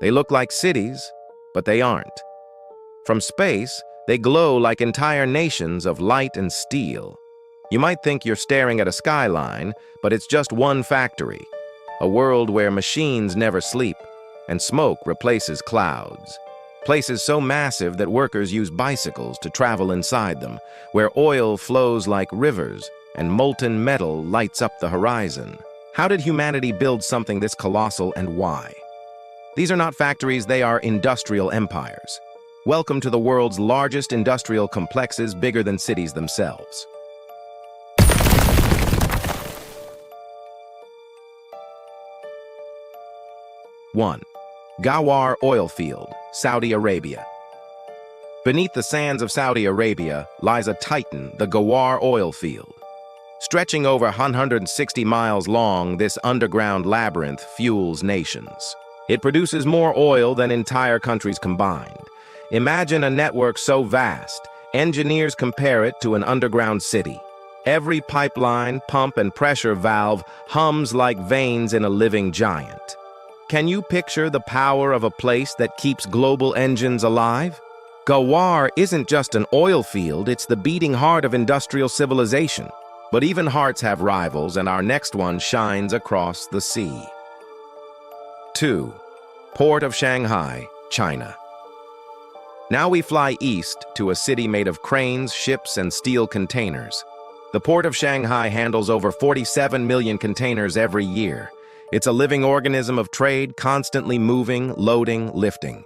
They look like cities, but they aren't. From space, they glow like entire nations of light and steel. You might think you're staring at a skyline, but it's just one factory. A world where machines never sleep, and smoke replaces clouds. Places so massive that workers use bicycles to travel inside them, where oil flows like rivers and molten metal lights up the horizon. How did humanity build something this colossal, and why? These are not factories, they are industrial empires. Welcome to the world's largest industrial complexes, bigger than cities themselves. One, Ghawar Oil Field, Saudi Arabia. Beneath the sands of Saudi Arabia lies a titan, the Ghawar Oil Field. Stretching over 160 miles long, this underground labyrinth fuels nations. It produces more oil than entire countries combined. Imagine a network so vast, engineers compare it to an underground city. Every pipeline, pump, and pressure valve hums like veins in a living giant. Can you picture the power of a place that keeps global engines alive? Ghawar isn't just an oil field, it's the beating heart of industrial civilization. But even hearts have rivals, and our next one shines across the sea. 2. Port of Shanghai, China. Now we fly east to a city made of cranes, ships, and steel containers. The Port of Shanghai handles over 47 million containers every year. It's a living organism of trade, constantly moving, loading, lifting.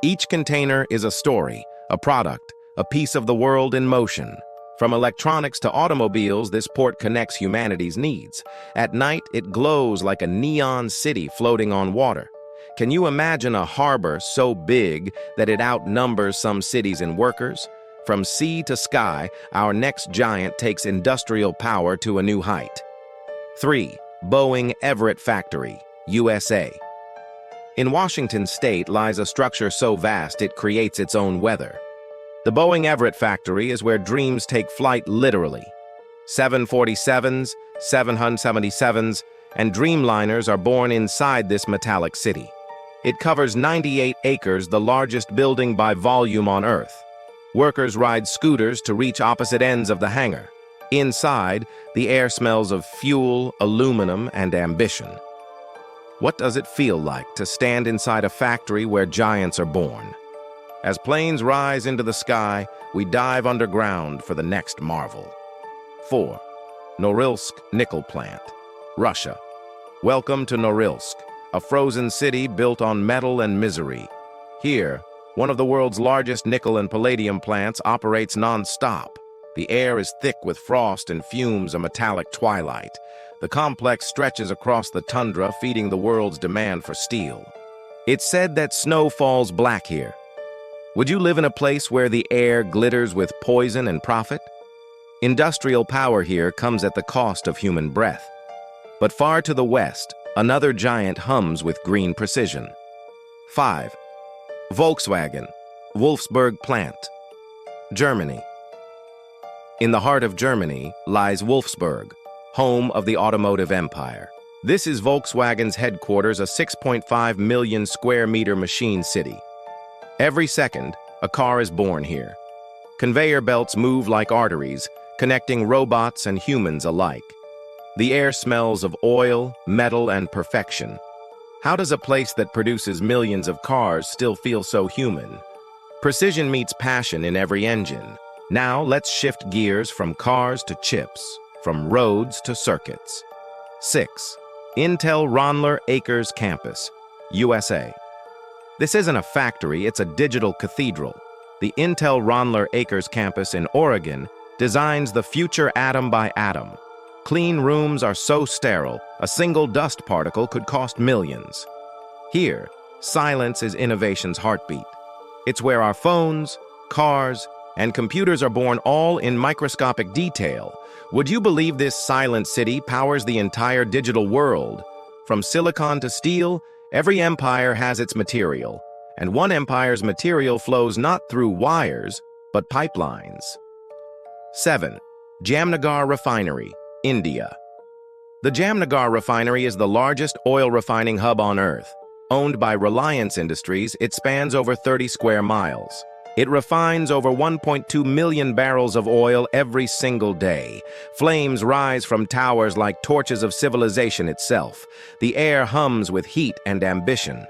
Each container is a story, a product, a piece of the world in motion. From electronics to automobiles, this port connects humanity's needs. At night, it glows like a neon city floating on water. Can you imagine a harbor so big that it outnumbers some cities in workers? From sea to sky, our next giant takes industrial power to a new height. 3. Boeing Everett Factory, USA. In Washington state lies a structure so vast it creates its own weather. The Boeing Everett Factory is where dreams take flight literally. 747s, 777s, and Dreamliners are born inside this metallic city. It covers 98 acres, the largest building by volume on Earth. Workers ride scooters to reach opposite ends of the hangar. Inside, the air smells of fuel, aluminum, and ambition. What does it feel like to stand inside a factory where giants are born? As planes rise into the sky, we dive underground for the next marvel. 4. Norilsk Nickel Plant, Russia. Welcome to Norilsk, a frozen city built on metal and misery. Here, one of the world's largest nickel and palladium plants operates non-stop. The air is thick with frost and fumes, a metallic twilight. The complex stretches across the tundra, feeding the world's demand for steel. It's said that snow falls black here. Would you live in a place where the air glitters with poison and profit? Industrial power here comes at the cost of human breath. But far to the west, another giant hums with green precision. 5. Volkswagen, Wolfsburg Plant, Germany. In the heart of Germany lies Wolfsburg, home of the automotive empire. This is Volkswagen's headquarters, a 6.5 million square meter machine city. Every second, a car is born here. Conveyor belts move like arteries, connecting robots and humans alike. The air smells of oil, metal, and perfection. How does a place that produces millions of cars still feel so human? Precision meets passion in every engine. Now let's shift gears from cars to chips, from roads to circuits. 6. Intel Ronler Acres Campus, USA. This isn't a factory, it's a digital cathedral. The Intel Ronler Acres campus in Oregon designs the future atom by atom. Clean rooms are so sterile, a single dust particle could cost millions. Here, silence is innovation's heartbeat. It's where our phones, cars, and computers are born, all in microscopic detail. Would you believe this silent city powers the entire digital world? From silicon to steel, every empire has its material, and one empire's material flows not through wires, but pipelines. 7. Jamnagar Refinery, India. The Jamnagar Refinery is the largest oil refining hub on Earth. Owned by Reliance Industries, it spans over 30 square miles. It refines over 1.2 million barrels of oil every single day. Flames rise from towers like torches of civilization itself. The air hums with heat and ambition.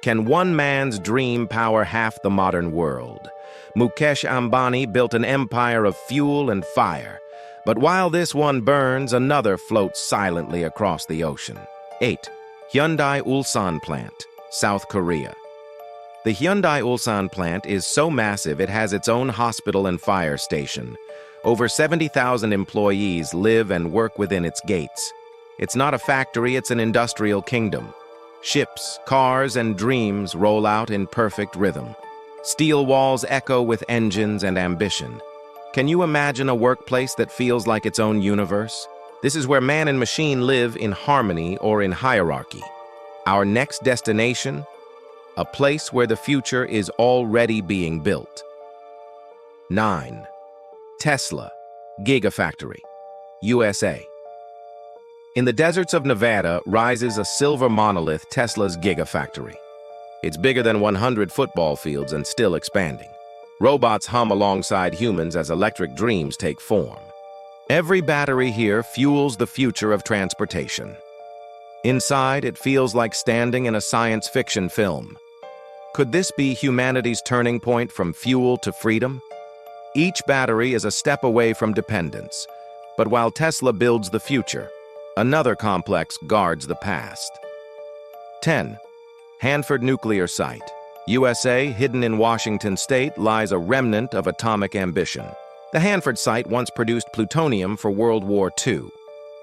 Can one man's dream power half the modern world? Mukesh Ambani built an empire of fuel and fire. But while this one burns, another floats silently across the ocean. 8. Hyundai Ulsan Plant, South Korea. The Hyundai Ulsan plant is so massive it has its own hospital and fire station. Over 70,000 employees live and work within its gates. It's not a factory, it's an industrial kingdom. Ships, cars, and dreams roll out in perfect rhythm. Steel walls echo with engines and ambition. Can you imagine a workplace that feels like its own universe? This is where man and machine live in harmony or in hierarchy. Our next destination? A place where the future is already being built. 9. Tesla, Gigafactory, USA. In the deserts of Nevada rises a silver monolith, Tesla's Gigafactory. It's bigger than 100 football fields and still expanding. Robots hum alongside humans as electric dreams take form. Every battery here fuels the future of transportation. Inside, it feels like standing in a science fiction film. Could this be humanity's turning point from fuel to freedom? Each battery is a step away from dependence. But while Tesla builds the future, another complex guards the past. 10. Hanford Nuclear Site, USA. Hidden in Washington state lies a remnant of atomic ambition. The Hanford site once produced plutonium for World War II.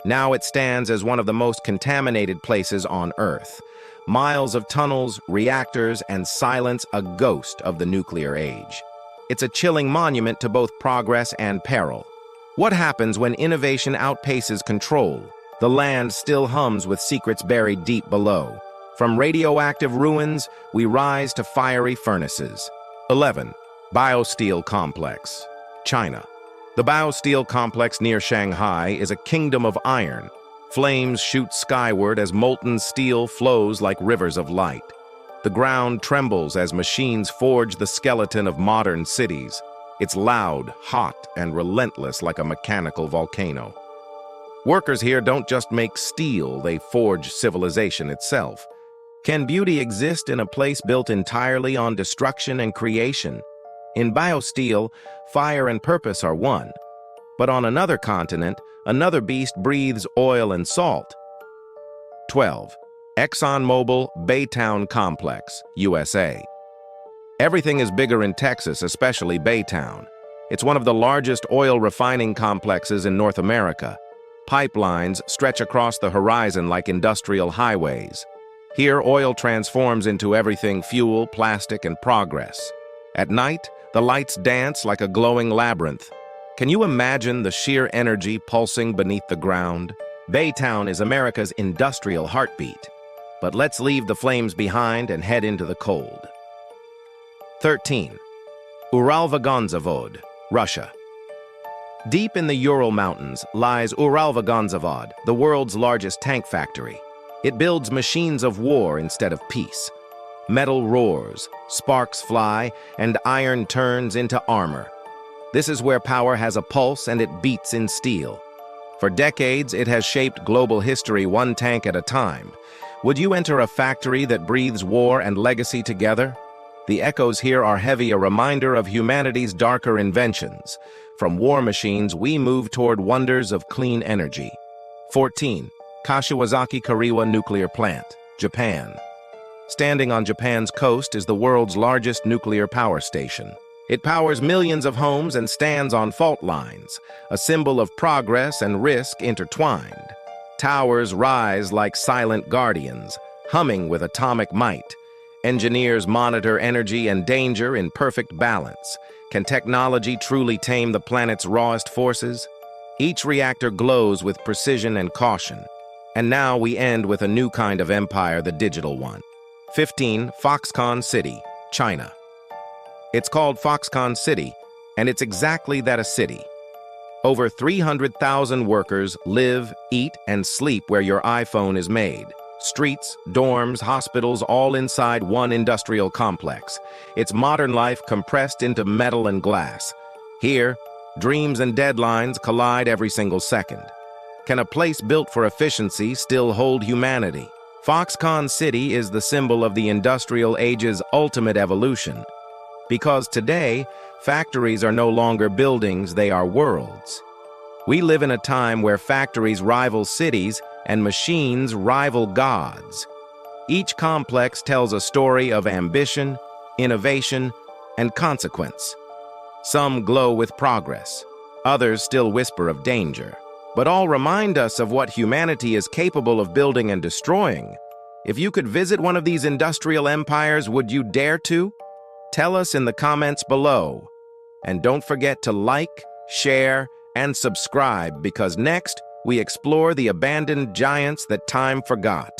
Now it stands as one of the most contaminated places on Earth. Miles of tunnels, reactors, and silence, a ghost of the nuclear age. It's a chilling monument to both progress and peril. What happens when innovation outpaces control? The land still hums with secrets buried deep below. From radioactive ruins, we rise to fiery furnaces. 11. Biosteel Complex, China. The Biosteel Complex near Shanghai is a kingdom of iron. Flames shoot skyward as molten steel flows like rivers of light. The ground trembles as machines forge the skeleton of modern cities. It's loud, hot, and relentless like a mechanical volcano. Workers here don't just make steel, they forge civilization itself. Can beauty exist in a place built entirely on destruction and creation? In biosteel, fire and purpose are one. But on another continent, another beast breathes oil and salt. 12. ExxonMobil Baytown Complex, USA. Everything is bigger in Texas, especially Baytown. It's one of the largest oil refining complexes in North America. Pipelines stretch across the horizon like industrial highways. Here, oil transforms into everything: fuel, plastic, and progress. At night, the lights dance like a glowing labyrinth. Can you imagine the sheer energy pulsing beneath the ground? Baytown is America's industrial heartbeat. But let's leave the flames behind and head into the cold. 13. Uralvagonzavod, Russia. Deep in the Ural Mountains lies Uralvagonzavod, the world's largest tank factory. It builds machines of war instead of peace. Metal roars, sparks fly, and iron turns into armor. This is where power has a pulse and it beats in steel. For decades, it has shaped global history one tank at a time. Would you enter a factory that breathes war and legacy together? The echoes here are heavy, a reminder of humanity's darker inventions. From war machines, we move toward wonders of clean energy. 14. Kashiwazaki Kariwa Nuclear Plant, Japan. Standing on Japan's coast is the world's largest nuclear power station. It powers millions of homes and stands on fault lines, a symbol of progress and risk intertwined. Towers rise like silent guardians, humming with atomic might. Engineers monitor energy and danger in perfect balance. Can technology truly tame the planet's rawest forces? Each reactor glows with precision and caution. And now we end with a new kind of empire, the digital one. 15. Foxconn City, China. It's called Foxconn City, and it's exactly that, a city. Over 300,000 workers live, eat, and sleep where your iPhone is made. Streets, dorms, hospitals, all inside one industrial complex. It's modern life compressed into metal and glass. Here, dreams and deadlines collide every single second. Can a place built for efficiency still hold humanity? Foxconn City is the symbol of the industrial age's ultimate evolution. Because today, factories are no longer buildings, they are worlds. We live in a time where factories rival cities and machines rival gods. Each complex tells a story of ambition, innovation, and consequence. Some glow with progress, others still whisper of danger. But all remind us of what humanity is capable of building and destroying. If you could visit one of these industrial empires, would you dare to? Tell us in the comments below. And don't forget to like, share, and subscribe, because next we explore the abandoned giants that time forgot.